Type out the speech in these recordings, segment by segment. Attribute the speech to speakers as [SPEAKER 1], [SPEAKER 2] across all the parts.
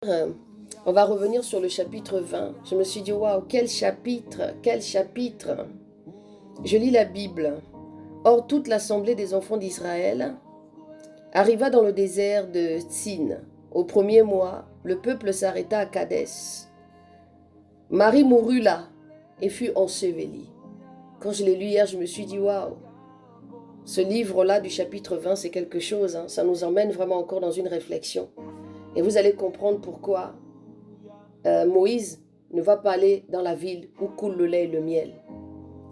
[SPEAKER 1] Euh, On va revenir sur le chapitre 20. Je me suis dit, waouh, quel chapitre, quel chapitre. Je lis la Bible. Or, toute l'assemblée des enfants d'Israël arriva dans le désert de Tsin. Au premier mois, le peuple s'arrêta à Kadès. Marie mourut là et fut ensevelie. Quand je l'ai lu hier, je me suis dit, waouh, ce livre-là du chapitre 20, c'est quelque chose. Hein. Ça nous emmène vraiment encore dans une réflexion. Et vous allez comprendre pourquoi Moïse ne va pas aller dans la ville où coule le lait et le miel.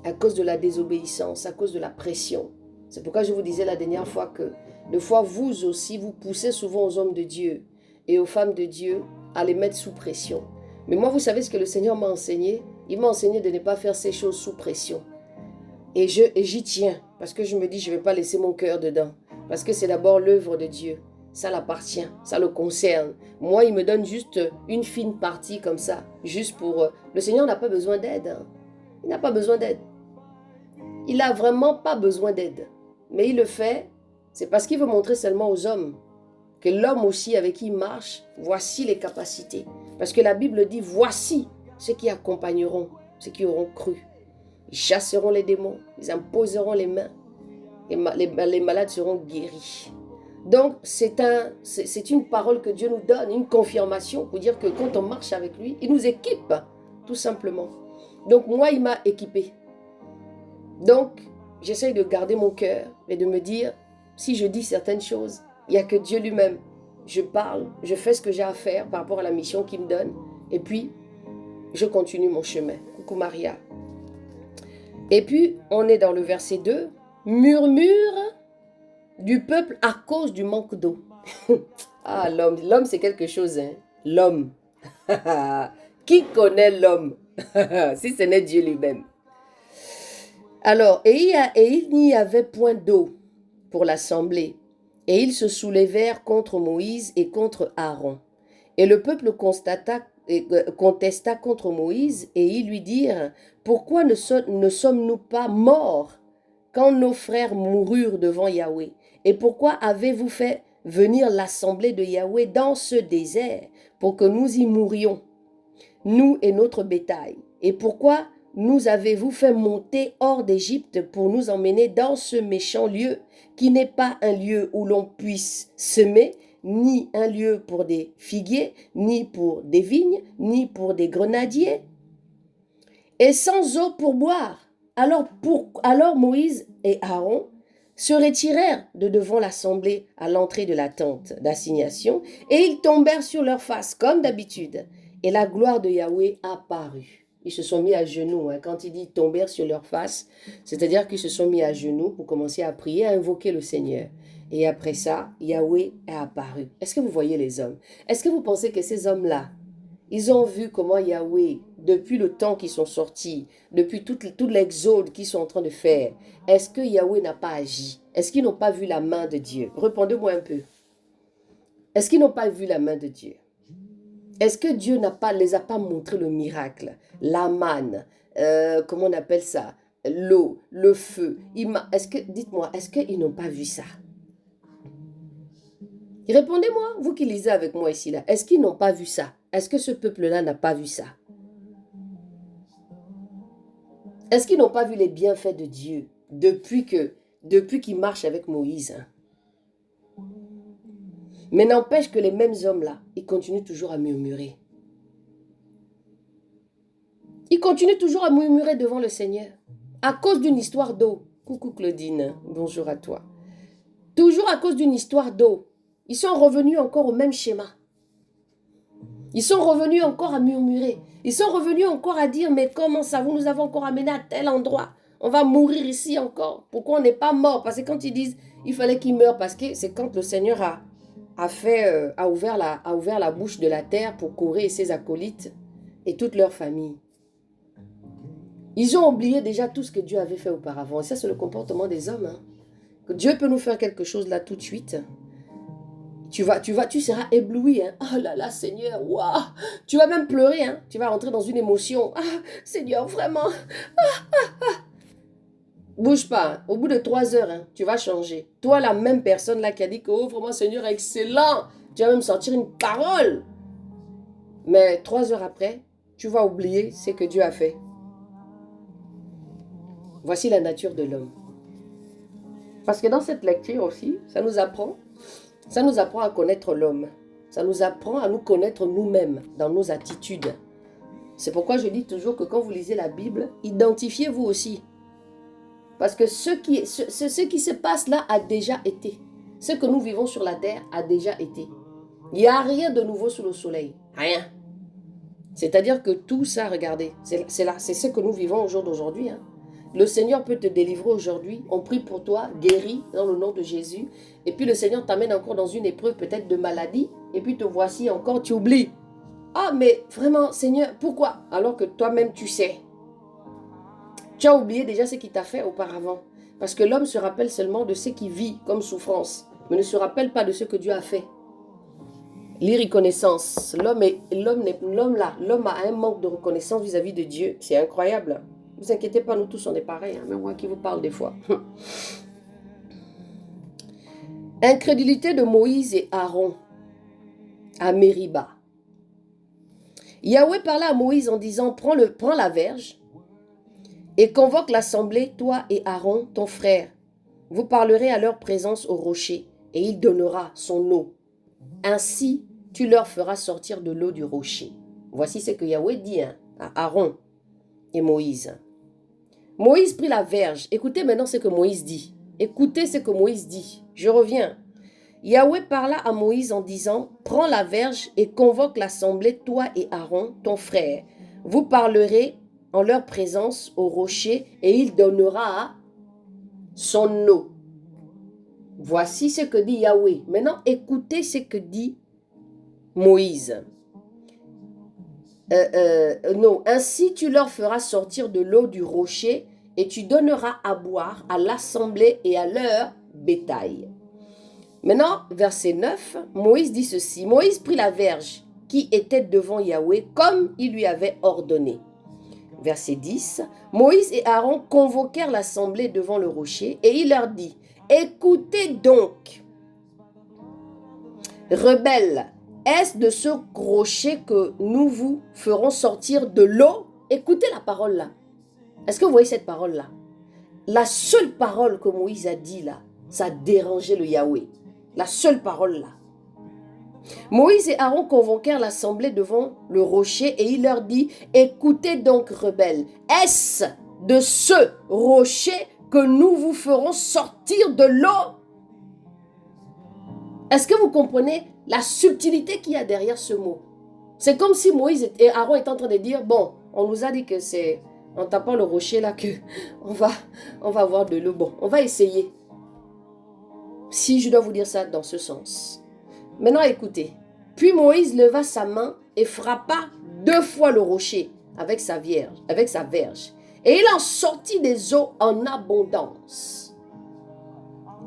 [SPEAKER 1] À cause de la désobéissance, à cause de la pression. C'est pourquoi je vous disais la dernière fois que des fois vous aussi, vous poussez souvent aux hommes de Dieu et aux femmes de Dieu à les mettre sous pression. Mais moi, vous savez ce que le Seigneur m'a enseigné? Il m'a enseigné de ne pas faire ces choses sous pression. Et j'y tiens, parce que je me dis, je ne vais pas laisser mon cœur dedans. Parce que c'est d'abord l'œuvre de Dieu. Ça l'appartient, ça le concerne. Moi, il me donne juste une fine partie comme ça, juste pour... Le Seigneur n'a pas besoin d'aide. Hein. Il n'a pas besoin d'aide. Il n'a vraiment pas besoin d'aide. Mais il le fait, c'est parce qu'il veut montrer seulement aux hommes que l'homme aussi avec qui il marche, voici les capacités. Parce que la Bible dit, voici ceux qui accompagneront, ceux qui auront cru. Ils chasseront les démons, ils imposeront les mains, et les malades seront guéris. Donc, c'est une parole que Dieu nous donne, une confirmation pour dire que quand on marche avec lui, il nous équipe, tout simplement. Donc, moi, il m'a équipé. Donc, j'essaye de garder mon cœur et de me dire, si je dis certaines choses, il n'y a que Dieu lui-même. Je parle, je fais ce que j'ai à faire par rapport à la mission qu'il me donne, et puis, je continue mon chemin. Coucou Maria. Et puis, on est dans le verset 2. Murmure du peuple à cause du manque d'eau. Ah, l'homme c'est quelque chose, hein. L'homme. Qui connaît l'homme si ce n'est Dieu lui-même? Alors, il n'y avait point d'eau pour l'assemblée, et ils se soulevèrent contre Moïse et contre Aaron. Et le peuple contesta contre Moïse, et ils lui dirent, pourquoi ne sommes-nous pas morts quand nos frères moururent devant Yahweh? Et pourquoi avez-vous fait venir l'assemblée de Yahweh dans ce désert pour que nous y mourions, nous et notre bétail? Et pourquoi nous avez-vous fait monter hors d'Égypte pour nous emmener dans ce méchant lieu qui n'est pas un lieu où l'on puisse semer, ni un lieu pour des figuiers, ni pour des vignes, ni pour des grenadiers, et sans eau pour boire? Alors Moïse et Aaron se retirèrent de devant l'assemblée à l'entrée de la tente d'assignation, et ils tombèrent sur leur face comme d'habitude, et la gloire de Yahweh apparut. Ils se sont mis à genoux. Hein. Quand il dit tombèrent sur leur face, c'est-à-dire qu'ils se sont mis à genoux pour commencer à prier, à invoquer le Seigneur. Et après ça, Yahweh est apparu. Est-ce que vous voyez les hommes? Est-ce que vous pensez que ces hommes-là, ils ont vu comment Yahweh, depuis le temps qu'ils sont sortis, depuis tout l'exode qu'ils sont en train de faire, est-ce que Yahweh n'a pas agi? Est-ce qu'ils n'ont pas vu la main de Dieu? Répondez-moi un peu. Est-ce qu'ils n'ont pas vu la main de Dieu? Est-ce que Dieu les a pas montré le miracle? La manne, comment on appelle ça? L'eau, le feu. Dites-moi, est-ce qu'ils n'ont pas vu ça? Répondez-moi, vous qui lisez avec moi ici, là. Est-ce qu'ils n'ont pas vu ça? Est-ce que ce peuple-là n'a pas vu ça? Est-ce qu'ils n'ont pas vu les bienfaits de Dieu depuis qu'ils marchent avec Moïse? Mais n'empêche que les mêmes hommes-là, ils continuent toujours à murmurer. Ils continuent toujours à murmurer devant le Seigneur. À cause d'une histoire d'eau. Coucou Claudine, bonjour à toi. Toujours à cause d'une histoire d'eau. Ils sont revenus encore au même schéma. Ils sont revenus encore à murmurer. Ils sont revenus encore à dire, mais comment ça, vous nous avez encore amenés à tel endroit? On va mourir ici encore. Pourquoi on n'est pas mort? Parce que quand ils disent, il fallait qu'ils meurent, parce que c'est quand le Seigneur a ouvert la bouche de la terre pour Corée et ses acolytes et toute leur famille. Ils ont oublié déjà tout ce que Dieu avait fait auparavant. Et ça, c'est le comportement des hommes. Hein. Que Dieu peut nous faire quelque chose là tout de suite. Tu seras ébloui. Hein. Oh là là, Seigneur, waouh. Tu vas même pleurer. Hein. Tu vas rentrer dans une émotion. Ah, Seigneur, vraiment. Bouge pas. Hein. Au bout de 3 heures, hein, tu vas changer. Toi, la même personne là qui a dit que, oh, vraiment, Seigneur, excellent. Tu vas même sortir une parole. Mais 3 heures après, tu vas oublier ce que Dieu a fait. Voici la nature de l'homme. Parce que dans cette lecture aussi, ça nous apprend à connaître l'homme. Ça nous apprend à nous connaître nous-mêmes dans nos attitudes. C'est pourquoi je dis toujours que quand vous lisez la Bible, identifiez-vous aussi. Parce que ce qui se passe là a déjà été. Ce que nous vivons sur la terre a déjà été. Il n'y a rien de nouveau sous le soleil. Rien. C'est-à-dire que tout ça, regardez, c'est ce que nous vivons au jour d'aujourd'hui. Hein. Le Seigneur peut te délivrer aujourd'hui. On prie pour toi, guéri dans le nom de Jésus. Et puis le Seigneur t'amène encore dans une épreuve peut-être de maladie. Et puis te voici encore, tu oublies. Ah, mais vraiment, Seigneur, pourquoi? Alors que toi-même, tu sais. Tu as oublié déjà ce qu'il t'a fait auparavant. Parce que l'homme se rappelle seulement de ce qu'il vit comme souffrance, mais ne se rappelle pas de ce que Dieu a fait. L'irreconnaissance. L'homme a un manque de reconnaissance vis-à-vis de Dieu. C'est incroyable. Ne vous inquiétez pas, nous tous on est pareils. Hein, même moi qui vous parle des fois. Incrédulité de Moïse et Aaron à Mériba. Yahweh parla à Moïse en disant, prends la verge et convoque l'assemblée, toi et Aaron, ton frère. Vous parlerez à leur présence au rocher, et il donnera son eau. Ainsi, tu leur feras sortir de l'eau du rocher. Voici ce que Yahweh dit à Aaron et Moïse. Moïse prit la verge. Écoutez maintenant ce que Moïse dit. Écoutez ce que Moïse dit. Je reviens. Yahweh parla à Moïse en disant, prends la verge et convoque l'assemblée, toi et Aaron, ton frère. Vous parlerez en leur présence au rocher, et il donnera son eau. Voici ce que dit Yahweh. Maintenant, écoutez ce que dit Moïse. Non, ainsi tu leur feras sortir de l'eau du rocher, et tu donneras à boire à l'assemblée et à leur bétail. Maintenant, verset 9, Moïse dit ceci. Moïse prit la verge qui était devant Yahweh comme il lui avait ordonné. Verset 10, Moïse et Aaron convoquèrent l'assemblée devant le rocher et il leur dit, écoutez donc, rebelles, est-ce de ce rocher que nous vous ferons sortir de l'eau? Écoutez la parole là. Est-ce que vous voyez cette parole là? La seule parole que Moïse a dit là, ça a dérangé le Yahweh. La seule parole là. Moïse et Aaron convoquèrent l'assemblée devant le rocher et il leur dit, écoutez donc rebelles, est-ce de ce rocher que nous vous ferons sortir de l'eau? Est-ce que vous comprenez la subtilité qu'il y a derrière ce mot? C'est comme si Moïse et Aaron étaient en train de dire, bon, on nous a dit que c'est en tapant le rocher là que on va avoir de l'eau. Bon, on va essayer. Si je dois vous dire ça dans ce sens. Maintenant, écoutez. Puis Moïse leva sa main et frappa 2 fois le rocher avec sa verge. Et il en sortit des eaux en abondance.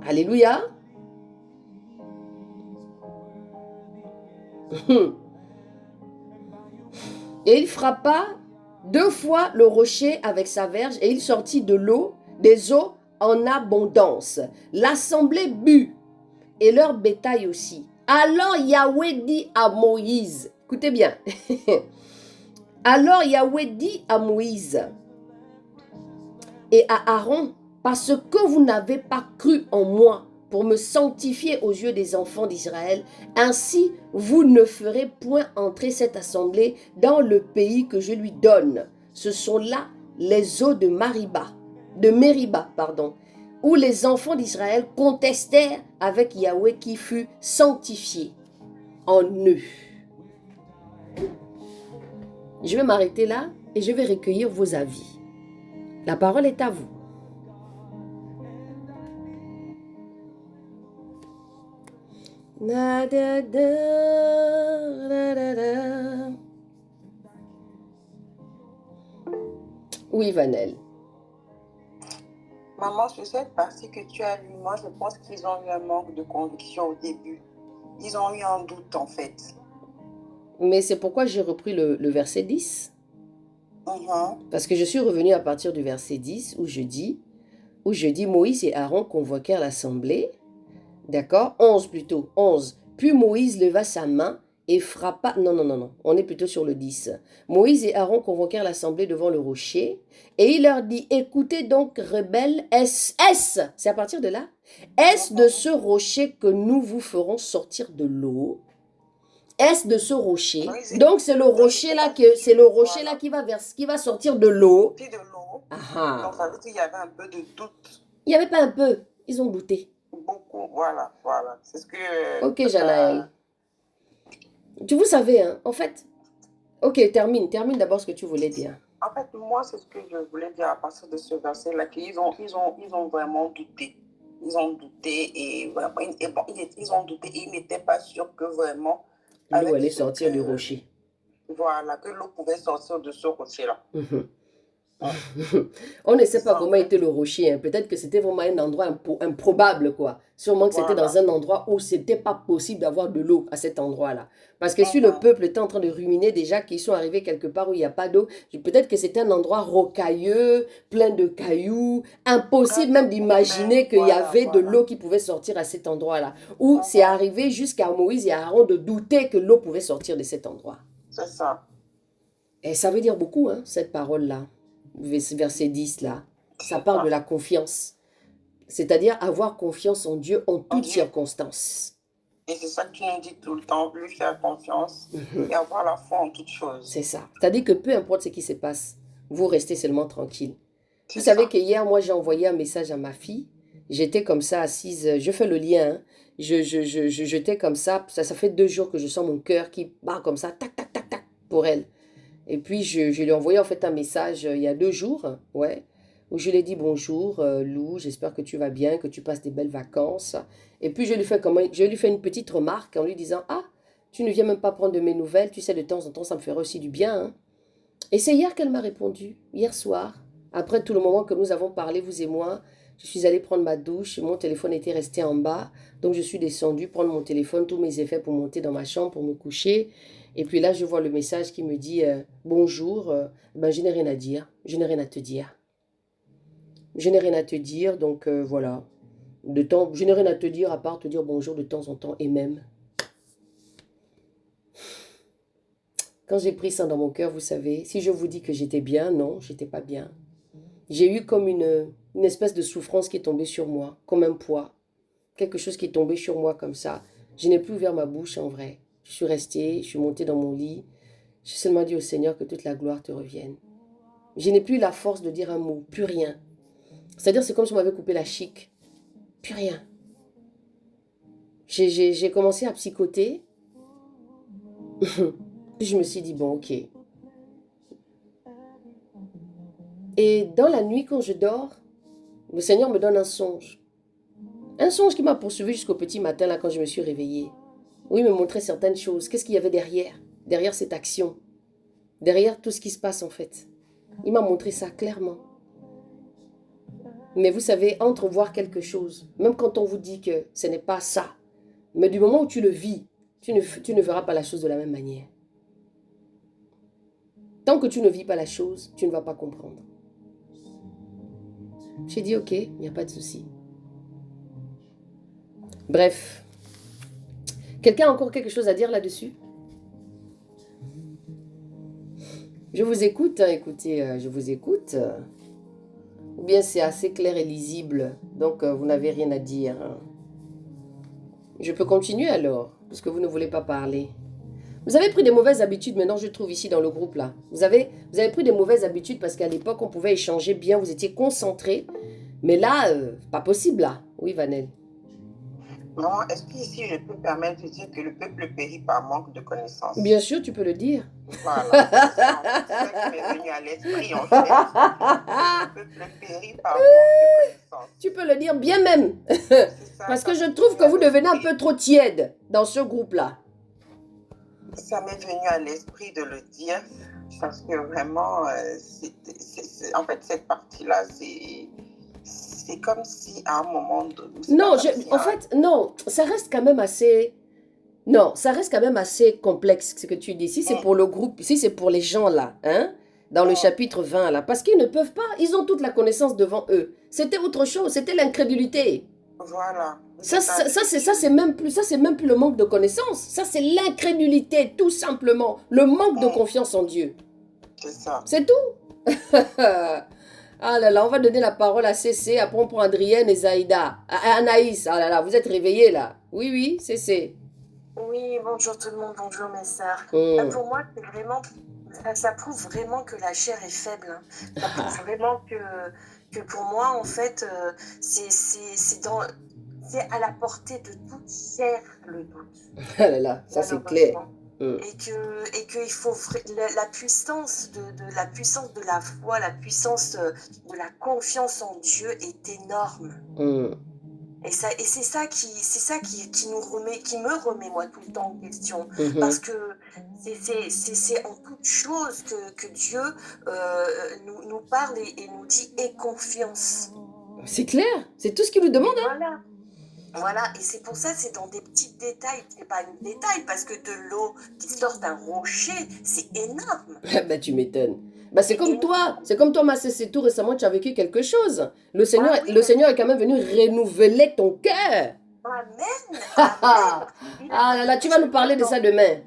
[SPEAKER 1] Alléluia. Et il frappa 2 fois le rocher avec sa verge et il sortit des eaux en abondance. L'assemblée but et leur bétail aussi. Alors Yahweh dit à Moïse, écoutez bien, alors Yahweh dit à Moïse et à Aaron, parce que vous n'avez pas cru en moi pour me sanctifier aux yeux des enfants d'Israël, ainsi vous ne ferez point entrer cette assemblée dans le pays que je lui donne. Ce sont là les eaux de Mériba, où les enfants d'Israël contestèrent avec Yahweh qui fut sanctifié en eux. Je vais m'arrêter là et je vais recueillir vos avis. La parole est à vous. Oui, Vanel.
[SPEAKER 2] Maman, sur cette partie que tu as lue, moi, je pense qu'ils ont eu un manque de conviction au début. Ils ont eu un doute, en fait.
[SPEAKER 1] Mais c'est pourquoi j'ai repris le verset 10. Parce que je suis revenue à partir du verset 10 où je dis Moïse et Aaron convoquèrent l'assemblée. D'accord, 11 plutôt, 11. Puis Moïse leva sa main et frappa... Non, non, non, non, on est plutôt sur le 10. Moïse et Aaron convoquèrent l'assemblée devant le rocher, et il leur dit, écoutez donc, rebelles, c'est à partir de là, est-ce de ce rocher que nous vous ferons sortir de l'eau? Est-ce de ce rocher? Donc c'est le rocher là qui va sortir de l'eau.
[SPEAKER 2] De l'eau.
[SPEAKER 1] Ah.
[SPEAKER 2] Donc ça veut dire qu'il y avait un peu de doute.
[SPEAKER 1] Il n'y avait pas un peu, ils ont douté.
[SPEAKER 2] Beaucoup, voilà. C'est ce que...
[SPEAKER 1] Ok, Janaël. Vous savez, hein, en fait... Ok, termine d'abord ce que tu voulais dire.
[SPEAKER 2] En fait, moi, c'est ce que je voulais dire à partir de ce verset-là, qu'ils ont vraiment douté. Ils ont douté et vraiment, ils ont douté et ils n'étaient pas sûrs que vraiment...
[SPEAKER 1] L'eau allait sortir du rocher.
[SPEAKER 2] Voilà, que l'eau pouvait sortir de ce rocher-là.
[SPEAKER 1] On ne sait pas comment était le rocher. Hein. Peut-être que c'était vraiment un endroit improbable, quoi. Sûrement que c'était dans un endroit où c'était pas possible d'avoir de l'eau à cet endroit-là. Parce que si le peuple était en train de ruminer déjà qu'ils sont arrivés quelque part où il n'y a pas d'eau, peut-être que c'était un endroit rocailleux, plein de cailloux, impossible même d'imaginer qu'il y avait de l'eau qui pouvait sortir à cet endroit-là. Où c'est arrivé jusqu'à Moïse et Aaron de douter que l'eau pouvait sortir de cet endroit.
[SPEAKER 2] C'est ça.
[SPEAKER 1] Et ça veut dire beaucoup, hein, cette parole-là. Verset 10 là, ça parle de la confiance. C'est-à-dire avoir confiance en Dieu en toutes circonstances.
[SPEAKER 2] Et c'est ça que tu nous dis tout le temps, lui faire confiance et avoir la foi en toutes choses.
[SPEAKER 1] C'est ça. C'est-à-dire que peu importe ce qui se passe, vous restez seulement tranquille. Vous savez que hier, moi, j'ai envoyé un message à ma fille. J'étais comme ça assise, je fais le lien. Hein. J'étais comme ça fait 2 jours que je sens mon cœur qui bat comme ça, tac, tac, tac, tac, pour elle. Et puis, je lui ai envoyé en fait un message il y a 2 jours, ouais, où je lui ai dit bonjour Lou, j'espère que tu vas bien, que tu passes des belles vacances. Et puis, je lui fais une petite remarque en lui disant, ah, tu ne viens même pas prendre de mes nouvelles, tu sais, de temps en temps, ça me ferait aussi du bien. Hein. Et c'est hier qu'elle m'a répondu, hier soir, après tout le moment que nous avons parlé, vous et moi, je suis allée prendre ma douche, mon téléphone était resté en bas, donc je suis descendue prendre mon téléphone, tous mes effets pour monter dans ma chambre, pour me coucher. Et puis là, je vois le message qui me dit bonjour, ben, je n'ai rien à dire, je n'ai rien à te dire. Je n'ai rien à te dire, donc voilà. Je n'ai rien à te dire à part te dire bonjour de temps en temps et même. Quand j'ai pris ça dans mon cœur, vous savez, si je vous dis que j'étais bien, non, j'étais pas bien. J'ai eu comme une espèce de souffrance qui est tombée sur moi, comme un poids. Quelque chose qui est tombé sur moi comme ça. Je n'ai plus ouvert ma bouche en vrai. Je suis restée, je suis montée dans mon lit. J'ai seulement dit au Seigneur que toute la gloire te revienne. Je n'ai plus la force de dire un mot, plus rien. C'est-à-dire c'est comme si on m'avait coupé la chic. Plus rien. J'ai commencé à psychoter. Puis je me suis dit, bon, ok. Et dans la nuit, quand je dors, le Seigneur me donne un songe. Un songe qui m'a poursuivi jusqu'au petit matin, là, quand je me suis réveillée. Oui, il me montrait certaines choses. Qu'est-ce qu'il y avait derrière cette action, derrière tout ce qui se passe en fait. Il m'a montré ça clairement. Mais vous savez, entrevoir quelque chose, même quand on vous dit que ce n'est pas ça, mais du moment où tu le vis, tu ne verras pas la chose de la même manière. Tant que tu ne vis pas la chose, tu ne vas pas comprendre. J'ai dit ok, il n'y a pas de souci. Bref. Quelqu'un a encore quelque chose à dire là-dessus? Je vous écoute, hein, écoutez, je vous écoute. Ou bien c'est assez clair et lisible, donc vous n'avez rien à dire. Hein. Je peux continuer alors, puisque vous ne voulez pas parler. Vous avez pris des mauvaises habitudes maintenant, je trouve ici dans le groupe là. Vous avez pris des mauvaises habitudes parce qu'à l'époque on pouvait échanger bien, vous étiez concentrés. Mais là, pas possible là. Oui, Vanel.
[SPEAKER 2] Non, est-ce qu'ici je peux permettre de dire que le peuple périt par manque de connaissances?
[SPEAKER 1] Bien sûr, tu peux le dire.
[SPEAKER 2] Voilà, c'est ça qui m'est venu à l'esprit en fait. Le peuple périt par manque de connaissances.
[SPEAKER 1] Tu peux le dire bien même. Parce que je trouve que vous devenez un peu trop tiède dans ce groupe-là.
[SPEAKER 2] Ça m'est venu à l'esprit de le dire parce que vraiment, en fait, cette partie-là, c'est comme si à un moment donné...
[SPEAKER 1] Non, en fait, non, ça reste quand même assez... Non, ça reste quand même assez complexe ce que tu dis. Si c'est pour le groupe, si c'est pour les gens là, hein, dans le chapitre 20 là, parce qu'ils ne peuvent pas, ils ont toute la connaissance devant eux. C'était autre chose, c'était l'incrédulité.
[SPEAKER 2] Voilà.
[SPEAKER 1] Ça, c'est même plus le manque de connaissance. Ça, c'est l'incrédulité, tout simplement. Le manque de confiance en Dieu.
[SPEAKER 2] C'est ça.
[SPEAKER 1] C'est tout. Ah là là, on va donner la parole à Cécé, après on prend Adrienne et Zaïda. Anaïs, ah là là, vous êtes réveillés là. Oui, oui, Cécé.
[SPEAKER 3] Oui, bonjour tout le monde, bonjour mes sœurs. Pour moi, c'est vraiment, ça prouve vraiment que la chair est faible. Hein. Ça prouve vraiment que pour moi, en fait, c'est à la portée de toute chair le doute.
[SPEAKER 1] Ah là là, ça c'est clair.
[SPEAKER 3] Et qu'il faut la puissance la puissance de la foi, la puissance de la confiance en Dieu est énorme. Et c'est ça qui me remet moi tout le temps en question, parce que c'est en toute chose que Dieu nous parle et nous dit aie confiance.
[SPEAKER 1] C'est clair, c'est tout ce qu'il nous demande.
[SPEAKER 3] Hein. Voilà, et c'est pour ça, c'est dans des petits détails, c'est pas un détail, parce que de l'eau qui sort d'un rocher, c'est énorme.
[SPEAKER 1] Bah tu m'étonnes. Bah c'est comme toi, ma Cécé, tout récemment tu as vécu quelque chose. Le Seigneur est quand même venu renouveler ton cœur.
[SPEAKER 3] Amen.
[SPEAKER 1] Ah là là, tu vas nous parler de ça demain.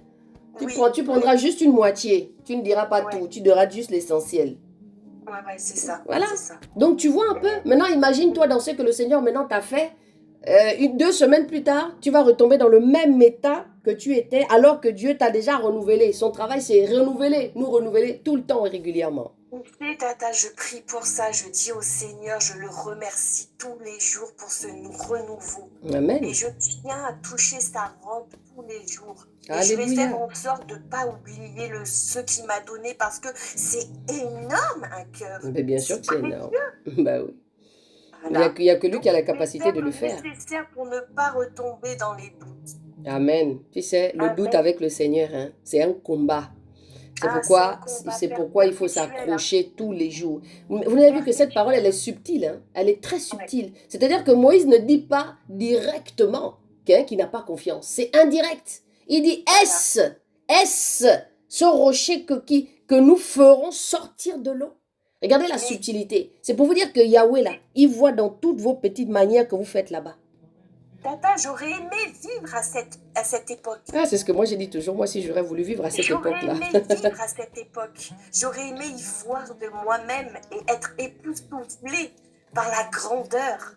[SPEAKER 1] Tu prendras juste une moitié, tu ne diras pas tout, tu diras juste l'essentiel.
[SPEAKER 3] Ouais, c'est ça.
[SPEAKER 1] Voilà,
[SPEAKER 3] c'est ça.
[SPEAKER 1] Donc tu vois un peu, maintenant imagine-toi dans ce que le Seigneur maintenant t'a fait. 2 semaines plus tard, tu vas retomber dans le même état que tu étais alors que Dieu t'a déjà renouvelé. Son travail, c'est nous renouveler tout le temps et régulièrement.
[SPEAKER 3] Oui, Tata, je prie pour ça. Je dis au Seigneur, je le remercie tous les jours pour ce renouveau.
[SPEAKER 1] Amen.
[SPEAKER 3] Et je tiens à toucher sa robe tous les jours. Et
[SPEAKER 1] Alléluia.
[SPEAKER 3] je vais faire en sorte de ne pas oublier ce qu'il m'a donné parce que c'est énorme un cœur.
[SPEAKER 1] Mais bien sûr que c'est énorme. Bah oui. Voilà. Il n'y a que lui qui a la capacité de le faire.
[SPEAKER 3] C'est nécessaire pour ne pas retomber dans les doutes.
[SPEAKER 1] Amen. Tu sais, le doute avec le Seigneur, hein, c'est un combat. C'est pourquoi il faut s'accrocher tous les jours. Vous avez vu que cette parole, elle est subtile. Hein? Elle est très subtile. C'est-à-dire que Moïse ne dit pas directement qu'il n'a pas confiance. C'est indirect. Il dit, est-ce ce rocher que nous ferons sortir de l'eau? Regardez la subtilité. C'est pour vous dire que Yahweh, là, il voit dans toutes vos petites manières que vous faites là-bas.
[SPEAKER 3] Tata, j'aurais aimé vivre à cette époque.
[SPEAKER 1] Ah, c'est ce que moi j'ai dit toujours. Moi, si j'aurais voulu vivre à cette époque-là.
[SPEAKER 3] J'aurais aimé vivre à cette époque. J'aurais aimé y voir de moi-même et être époustouflée par la grandeur.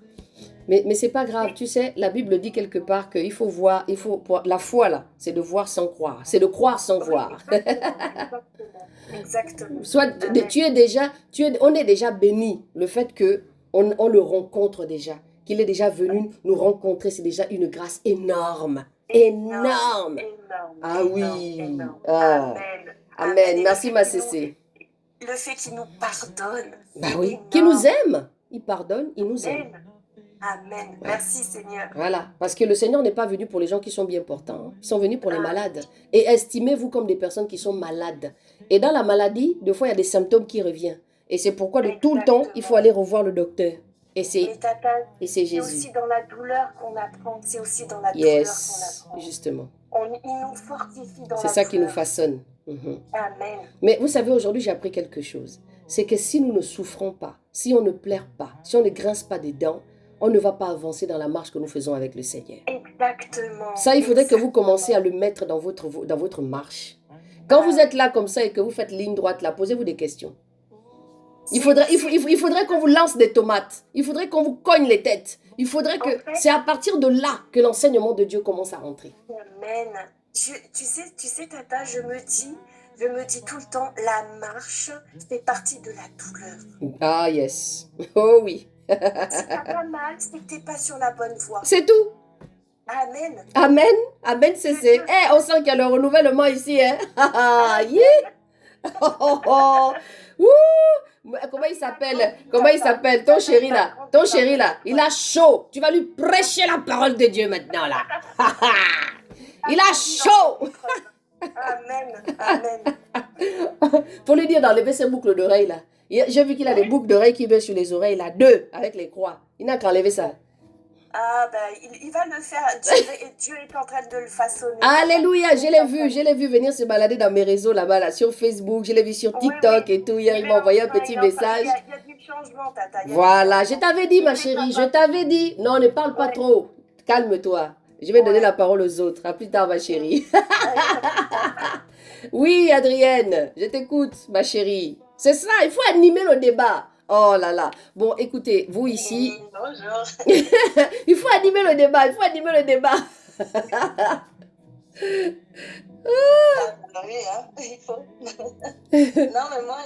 [SPEAKER 1] Mais c'est pas grave, tu sais, la Bible dit quelque part qu'il faut voir, la foi là, c'est de voir sans croire, c'est de croire sans voir.
[SPEAKER 3] Exactement.
[SPEAKER 1] On est déjà béni, le fait que on le rencontre déjà, qu'il est déjà venu nous rencontrer, c'est déjà une grâce énorme. Énorme. Ah oui.
[SPEAKER 3] Énorme.
[SPEAKER 1] Ah. Amen. Merci ma Cécé.
[SPEAKER 3] Le fait qu'il nous pardonne.
[SPEAKER 1] Bah oui, qu'il nous aime. Il pardonne, il nous aime.
[SPEAKER 3] Amen. Merci Seigneur.
[SPEAKER 1] Voilà, parce que le Seigneur n'est pas venu pour les gens qui sont bien portants. Hein. Ils sont venus pour les malades. Et estimez-vous comme des personnes qui sont malades. Et dans la maladie, des fois, il y a des symptômes qui reviennent. Et c'est pourquoi de tout le temps, il faut aller revoir le docteur. Et c'est Jésus.
[SPEAKER 3] C'est aussi dans la douleur qu'on apprend. C'est aussi dans la douleur qu'on apprend.
[SPEAKER 1] Justement.
[SPEAKER 3] Il nous fortifie dans la douleur.
[SPEAKER 1] C'est ça qui nous façonne.
[SPEAKER 3] Amen.
[SPEAKER 1] Mais vous savez, aujourd'hui, j'ai appris quelque chose. C'est que si nous ne souffrons pas, si on ne pleure pas, si on ne grince pas des dents, on ne va pas avancer dans la marche que nous faisons avec le Seigneur.
[SPEAKER 3] Exactement.
[SPEAKER 1] Ça, il faudrait que vous commenciez à le mettre dans votre marche. Quand vous êtes là comme ça et que vous faites ligne droite là, posez-vous des questions. Il faudrait qu'on vous lance des tomates. Il faudrait qu'on vous cogne les têtes. Il faudrait que... C'est à partir de là que l'enseignement de Dieu commence à rentrer.
[SPEAKER 3] Amen. Tu sais, Tata, je me dis tout le temps, la marche fait partie de la douleur.
[SPEAKER 1] Ah, yes. Oh oui.
[SPEAKER 3] Si t'as pas mal, c'est que t'es pas sur la bonne voie.
[SPEAKER 1] C'est tout.
[SPEAKER 3] Amen.
[SPEAKER 1] Amen. Amen, c'est. On sent qu'il y a le renouvellement ici, hein. Yeah. Comment il s'appelle ton chéri là, il a chaud. Tu vas lui prêcher la parole de Dieu maintenant là. Il a chaud.
[SPEAKER 3] Amen.
[SPEAKER 1] Faut lui dire d'enlever ses boucles d'oreilles là. J'ai vu qu'il a des boucles d'oreilles qui baissent sur les oreilles là, 2 avec les croix. Il n'a qu'à enlever ça.
[SPEAKER 3] Ah ben, il va le faire. Dieu est en train de le façonner.
[SPEAKER 1] Alléluia, je l'ai vu venir se balader dans mes réseaux là-bas, là, sur Facebook, je l'ai vu sur TikTok et tout. Hier, il m'a envoyé un petit message.
[SPEAKER 3] Il y a du du changement, Tata.
[SPEAKER 1] Voilà, je t'avais dit, ma chérie, je t'avais dit. Non, ne parle pas trop. Calme-toi. Je vais donner la parole aux autres. À plus tard, ma chérie. Oui, Adrienne, je t'écoute, ma chérie. C'est ça, il faut animer le débat. Oh là là. Bon, écoutez, vous ici.
[SPEAKER 3] Bonjour.
[SPEAKER 1] Il faut animer le débat, il faut animer le débat.
[SPEAKER 3] Oui, hein, il faut. Non, mais moi,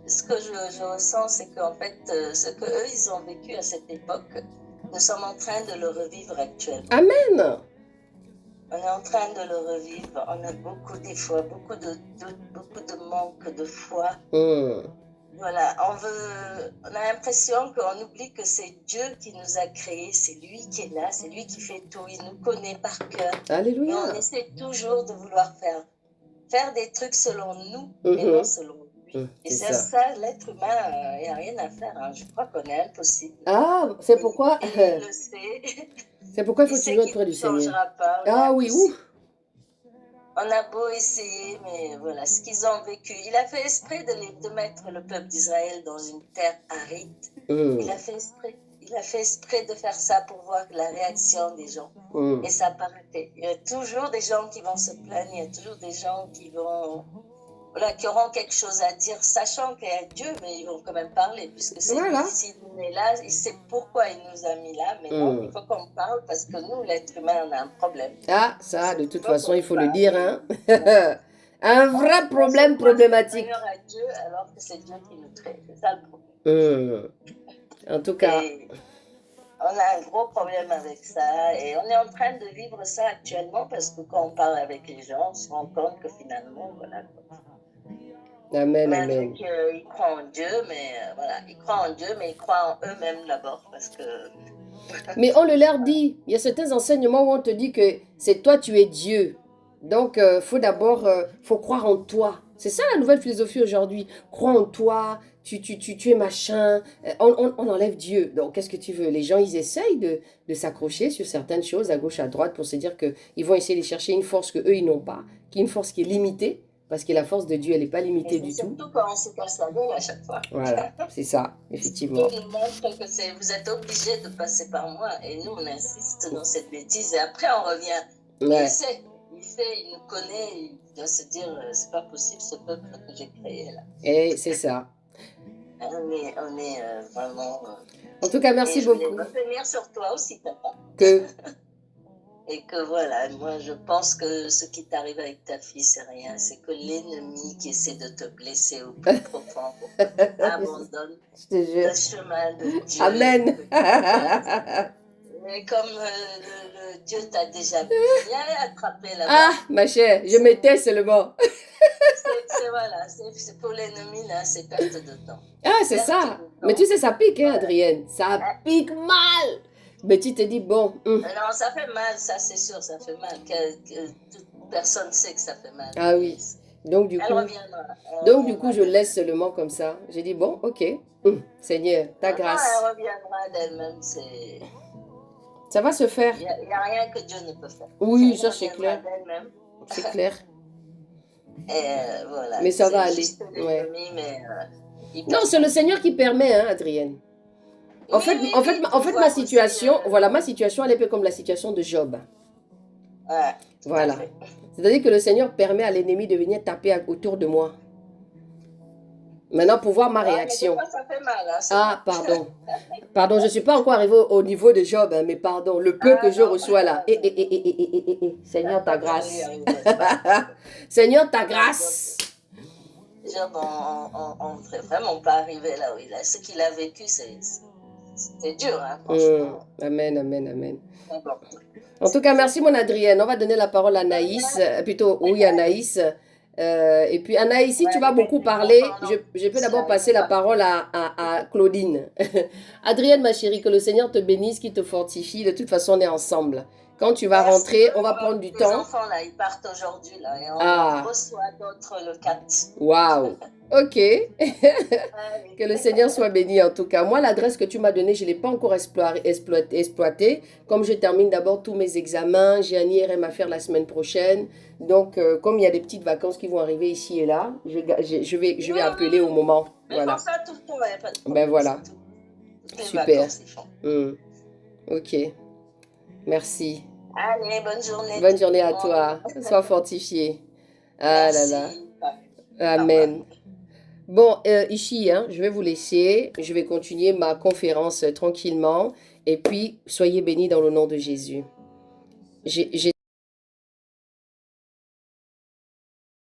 [SPEAKER 3] ce que je ressens, c'est qu'en fait, ce qu'eux, ils ont vécu à cette époque, nous sommes en train de le revivre actuellement.
[SPEAKER 1] Amen.
[SPEAKER 3] On est en train de le revivre. On a beaucoup, des fois, beaucoup de doutes, beaucoup de manque de foi. Voilà, on a l'impression qu'on oublie que c'est Dieu qui nous a créés, c'est lui qui est là, c'est lui qui fait tout, il nous connaît par cœur.
[SPEAKER 1] Alléluia.
[SPEAKER 3] Et on essaie toujours de vouloir faire des trucs selon nous et non selon lui. Et c'est ça, l'être humain, il n'y a rien à faire. Hein. Je crois qu'on est impossible.
[SPEAKER 1] Ah, c'est pourquoi.
[SPEAKER 3] Et il le sait.
[SPEAKER 1] C'est pourquoi il faut toujours être près du Seigneur.
[SPEAKER 3] Il ne changera pas.
[SPEAKER 1] Ah oui, ouf.
[SPEAKER 3] On a beau essayer, mais voilà, ce qu'ils ont vécu. Il a fait exprès de mettre le peuple d'Israël dans une terre aride. Il a fait exprès. Il a fait exprès de faire ça pour voir la réaction des gens. Et ça n'a pas arrêté. Il y a toujours des gens qui vont se plaindre, il y a toujours des gens qui vont... Voilà, qui auront quelque chose à dire, sachant qu'il y a Dieu, mais ils vont quand même parler, puisque c'est lui, s'il est là, il sait pourquoi il nous a mis là, mais non, il faut qu'on parle, parce que nous, l'être humain, on a un problème.
[SPEAKER 1] Ah, ça, de toute façon, il faut le dire, hein. Un vrai problème problématique.
[SPEAKER 3] À Dieu, alors que c'est Dieu qui nous crée, c'est ça le problème.
[SPEAKER 1] En tout cas...
[SPEAKER 3] Et on a un gros problème avec ça, et on est en train de vivre ça actuellement, parce que quand on parle avec les gens, on se rend compte que finalement, voilà,
[SPEAKER 1] Amen, amen.
[SPEAKER 3] Ils croient en Dieu, mais voilà, ils croient en Dieu, mais ils croient en eux-mêmes d'abord, parce que...
[SPEAKER 1] Mais on le leur dit. Il y a certains enseignements où on te dit que c'est toi, tu es Dieu. Donc, faut d'abord, faut croire en toi. C'est ça la nouvelle philosophie aujourd'hui. Crois en toi, tu es machin. On enlève Dieu. Donc, qu'est-ce que tu veux? Les gens, ils essayent de s'accrocher sur certaines choses à gauche, à droite pour se dire qu'ils vont essayer de chercher une force qu'eux, ils n'ont pas, qui est une force qui est limitée. Parce que la force de Dieu, elle n'est pas limitée du tout.
[SPEAKER 3] Surtout quand on se casse la gueule à chaque fois.
[SPEAKER 1] Voilà, c'est ça, effectivement.
[SPEAKER 3] Dieu nous montre que vous êtes obligés de passer par moi. Et nous, on insiste dans cette bêtise. Et après, on revient.
[SPEAKER 1] Ouais.
[SPEAKER 3] Il nous connaît. Il doit se dire, c'est pas possible ce peuple que j'ai créé là.
[SPEAKER 1] Et c'est ça.
[SPEAKER 3] On est vraiment...
[SPEAKER 1] En tout cas, merci beaucoup.
[SPEAKER 3] Je voulais revenir sur toi aussi, papa.
[SPEAKER 1] Que...
[SPEAKER 3] Et que voilà, moi je pense que ce qui t'arrive avec ta fille, c'est rien. C'est que l'ennemi qui essaie de te blesser au plus profond abandonne le chemin de Dieu.
[SPEAKER 1] Amen.
[SPEAKER 3] Mais comme Dieu t'a déjà bien attrapé là-bas.
[SPEAKER 1] Ah, ma chère, je m'étais seulement.
[SPEAKER 3] C'est pour l'ennemi, là, c'est perte de temps.
[SPEAKER 1] Ah, c'est ça. Mais tu sais, ça pique, hein, Adrienne. Ça pique mal. Mais tu te dis, bon.
[SPEAKER 3] Non, ça fait mal, ça c'est sûr, ça fait mal. Toute personne sait que ça fait mal.
[SPEAKER 1] Ah oui. Donc du coup, je laisse seulement comme ça. J'ai dit, bon, ok. Seigneur, ta grâce.
[SPEAKER 3] Elle reviendra d'elle-même.
[SPEAKER 1] Ça va se faire.
[SPEAKER 3] Il n'y a rien que Dieu ne peut faire.
[SPEAKER 1] Oui, ça c'est clair. C'est clair.
[SPEAKER 3] Et voilà.
[SPEAKER 1] Mais ça va aller. Ouais. Non, c'est le Seigneur qui permet, hein, Adrienne. En fait, ma situation, voilà, ma situation, elle est un peu comme la situation de Job.
[SPEAKER 3] Ouais,
[SPEAKER 1] voilà. C'est-à-dire que le Seigneur permet à l'ennemi de venir taper autour de moi. Maintenant, pour voir ma réaction.
[SPEAKER 3] Mais ça fait mal, hein,
[SPEAKER 1] ah, pardon. Pardon, je ne suis pas encore arrivée au niveau de Job, hein, mais pardon, le peu que je reçois là. Seigneur, ta grâce. Seigneur, ta grâce.
[SPEAKER 3] Job, on ne ferait vraiment pas arriver là où il est. Ce qu'il a vécu, c'est dur, hein, franchement.
[SPEAKER 1] Amen, amen, amen. En tout cas, merci mon Adrienne. On va donner la parole à Anaïs. Plutôt, oui, Anaïs. Et puis Anaïs, si tu vas beaucoup parler, je peux d'abord passer la parole à Claudine. Adrienne, ma chérie, que le Seigneur te bénisse, qu'il te fortifie. De toute façon, on est ensemble. Quand tu vas rentrer, on va prendre du temps.
[SPEAKER 3] Les enfants, là, ils partent aujourd'hui, là, et on reçoit d'autres le 4.
[SPEAKER 1] Waouh. Ok.
[SPEAKER 3] Allez.
[SPEAKER 1] Que le Seigneur soit béni en tout cas. Moi, l'adresse que tu m'as donnée, je ne l'ai pas encore exploitée. Comme je termine d'abord tous mes examens, j'ai un IRM à faire la semaine prochaine. Donc, comme il y a des petites vacances qui vont arriver ici et là, je vais appeler au moment.
[SPEAKER 3] Mais
[SPEAKER 1] Voilà.
[SPEAKER 3] pense à tout le temps, il n'y a pas de
[SPEAKER 1] Ben
[SPEAKER 3] problème.
[SPEAKER 1] voilà.
[SPEAKER 3] Toutes les
[SPEAKER 1] Super.
[SPEAKER 3] vacances, ils font.
[SPEAKER 1] Ok. Merci.
[SPEAKER 3] Allez, bonne journée.
[SPEAKER 1] Bonne journée à
[SPEAKER 3] tout le monde.
[SPEAKER 1] toi. Sois fortifié. Ah là là.
[SPEAKER 3] Merci.
[SPEAKER 1] Amen. Bon, ici, hein, je vais vous laisser. Je vais continuer ma conférence tranquillement. Et puis, soyez bénis dans le nom de Jésus. J'ai